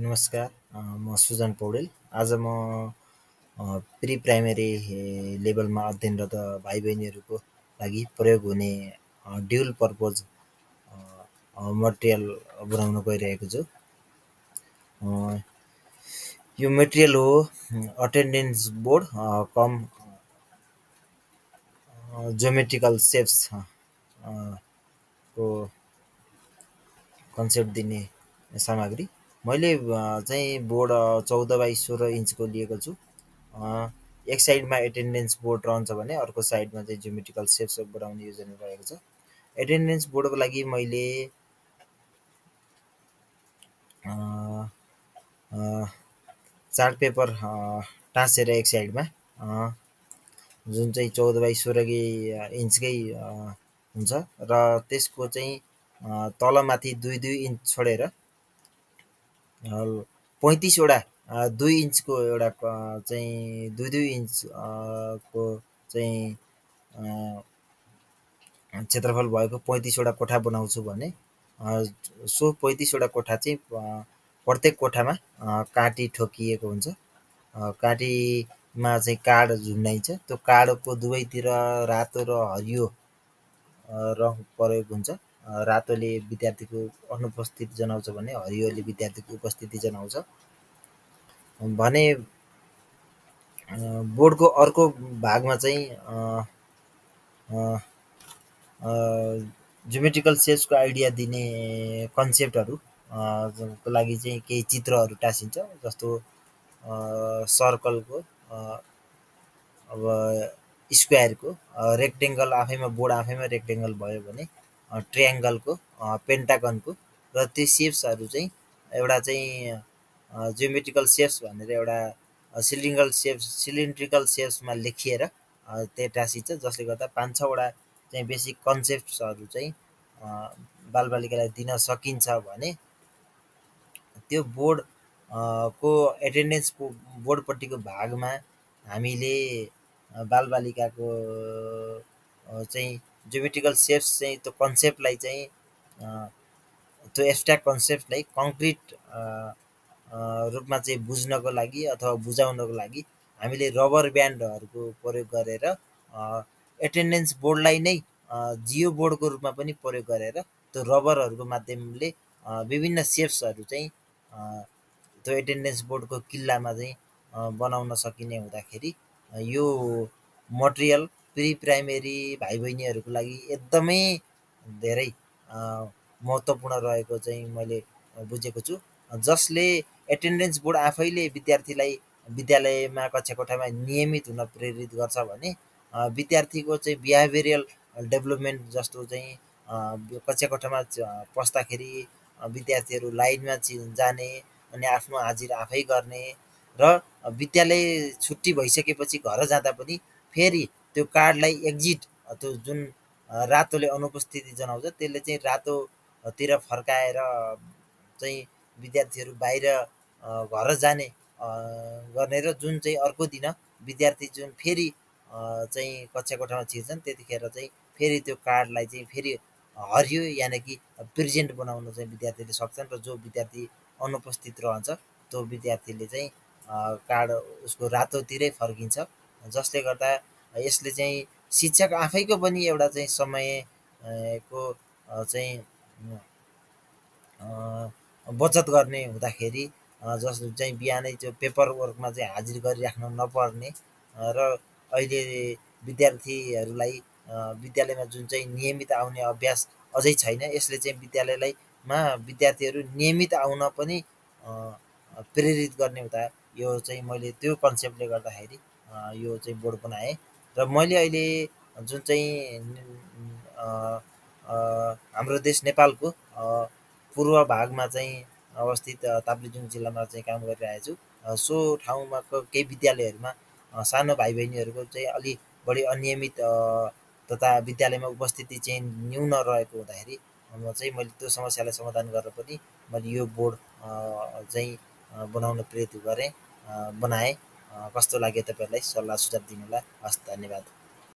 नमस्कार, म सुजन पौडेल। आज म प्री प्राइमेरी लेभलमा अध्ययनरत भाइ बहिनीहरूको लागि प्रयोग हुने ड्युल पर्पज मटेरियल बनाउन गइरहेको छु। अ, यो मटेरियल हो अटेन्डेन्स बोर्ड कम ज्योमेट्रिकल सेप्स को कन्सेप्ट दिने सामग्री। मैले चाहिँ बोर्ड 14 बाइ 16 इन्चको लिएको छु। एक साइडमा एटेन्डेन्स बोर्ड रहन्छ भने अर्को साइडमा चाहिँ ज्योमेट्रिकल सेप्स बनाउने योजना रहेको छ। एटेन्डेन्स बोर्डको लागि मैले चार्ट पेपर टाँसेर एक साइडमा जुन चाहिँ 14 बाइ 16 इन्चकै हुन्छ र त्यसको चाहिँ तलमाथि 2-2 इन्च छोडेर 35वटा 2 इन्चको एउटा चाहिँ 2-2 इन्च को चाहिँ क्षेत्रफल भएको 35वटा कोठा बनाउँछु भने सो 35वटा कोठा चाहिँ प्रत्येक कोठामा काँटी ठोकिएको हुन्छ। काँटीमा चाहिँ कार्ड झुन्डाइन्छ। त्यो कार्डको दुवैतिर रातो र हरियो रङ प्रयोग हुन्छ। रातोले विद्यार्थीको अनुपस्थिति जनाउँछ भने हरियोले विद्यार्थीको उपस्थिति जनाउँछ। भने बोर्डको अर्को भागमा चाहिँ ज्योमेट्रिकल सेप्सको आइडिया दिने कन्सेप्टहरू को लागि चाहिँ केही चित्रहरू टाँसिन्छ। जस्तो सर्कलको, अब स्क्वायरको, रेक्टेङ्गल आफैमा बोर्ड आफैमा रेक्टेङ्गल भयो भने ट्रायङ्गलको, पेन्टागनको र त्यो सेप्सहरू चाहिँ एउटा चाहिँ ज्योमेट्रिकल सेप्स भनेर एउटा सिलिन्ड्रिकल सेप्समा लेखिएर त्यो टाँसिन्छ। जसले गर्दा 5-6वटा चाहिँ बेसिक कन्सेप्ट्सहरू चाहिँ बालबालिकालाई दिन सकिन्छ भने त्यो बोर्ड को एटेन्डेन्स बोर्डपट्टिको भागमा हामीले बालबालिकाको चाहिँ ज्योमेट्रिकल सेप्स चाहिँ त्यो कन्सेप्टलाई चाहिँ त्यो एब्स्ट्र्याक्ट कन्सेप्टलाई कङ्क्रिट रूपमा चाहिँ बुझ्नको लागि अथवा बुझाउनको लागि हामीले रबर ब्यान्डहरूको प्रयोग गरेर एटेन्डेन्स बोर्डलाई नै जियो बोर्डको रूपमा पनि प्रयोग गरेर त्यो रबरहरूको माध्यमले विभिन्न सेप्सहरू चाहिँ त्यो एटेन्डेन्स बोर्डको किल्लामा चाहिँ बनाउन सकिने हुँदाखेरि यो मटेरियल प्री प्राइमेरी भाइ बहिनीहरूको लागि एकदमै धेरै महत्त्वपूर्ण रहेको चाहिँ मैले बुझेको छु। जसले एटेन्डेन्स बोर्ड आफैले विद्यार्थीलाई विद्यालयमा कक्षा कोठामा नियमित हुन प्रेरित गर्छ भने विद्यार्थीको चाहिँ बिहेभियरल डेभलपमेन्ट जस्तो चाहिँ कक्षा कोठामा पस्दाखेरि विद्यार्थीहरू लाइनमा जाने अनि आफ्नो हाजिर आफै गर्ने र विद्यालय छुट्टी भइसकेपछि घर जाँदा पनि फेरि त्यो कार्डलाई एक्जिट, त्यो जुन रातोले अनुपस्थिति जनाउँछ त्यसले चाहिँ रातोतिर फर्काएर चाहिँ विद्यार्थीहरू बाहिर घर जाने गर्ने र जुन चाहिँ अर्को दिन विद्यार्थी जुन फेरि चाहिँ कक्षा कोठामा छिर्छन् त्यतिखेर चाहिँ फेरि त्यो कार्डलाई चाहिँ फेरि हरियो यानि कि प्रेजेन्ट बनाउन चाहिँ विद्यार्थीले सक्छन् र जो विद्यार्थी अनुपस्थित रहन्छ त्यो विद्यार्थीले चाहिँ कार्ड उसको रातोतिरै फर्किन्छ। जसले गर्दा यसले चाहिँ शिक्षक आफैको पनि एउटा चाहिँ समयको चाहिँ बचत गर्ने हुँदाखेरि जसले चाहिँ बिहानै त्यो पेपर वर्कमा चाहिँ हाजिर गरिराख्न नपर्ने र अहिले विद्यार्थीहरूलाई विद्यालयमा जुन चाहिँ नियमित आउने अभ्यास अझै छैन। यसले चाहिँ विद्यार्थीहरू नियमित आउन पनि प्रेरित गर्ने हुँदा यो चाहिँ मैले त्यो कन्सेप्टले गर्दाखेरि यो चाहिँ बोर्ड बनाएँ। र मैले अहिले जुन चाहिँ हाम्रो देश नेपालको पूर्व भागमा चाहिँ अवस्थित ताप्लेजुङ जिल्लामा चाहिँ काम गरिरहेको छु। सो ठाउँमा केही विद्यालयहरूमा सानो भाइ बहिनीहरूको चाहिँ अलि बढी अनियमित तथा विद्यालयमा उपस्थिति चाहिँ न्यून रहेको हुँदाखेरि मैले त्यो समस्यालाई समाधान गरेर पनि मैले यो बोर्ड चाहिँ बनाउन प्रेरित गरेँ, बनाएँ। कस्तो लाग्यो तपाईँहरूलाई? सल्लाह सुझाव दिनुहोला। हस्, धन्यवाद।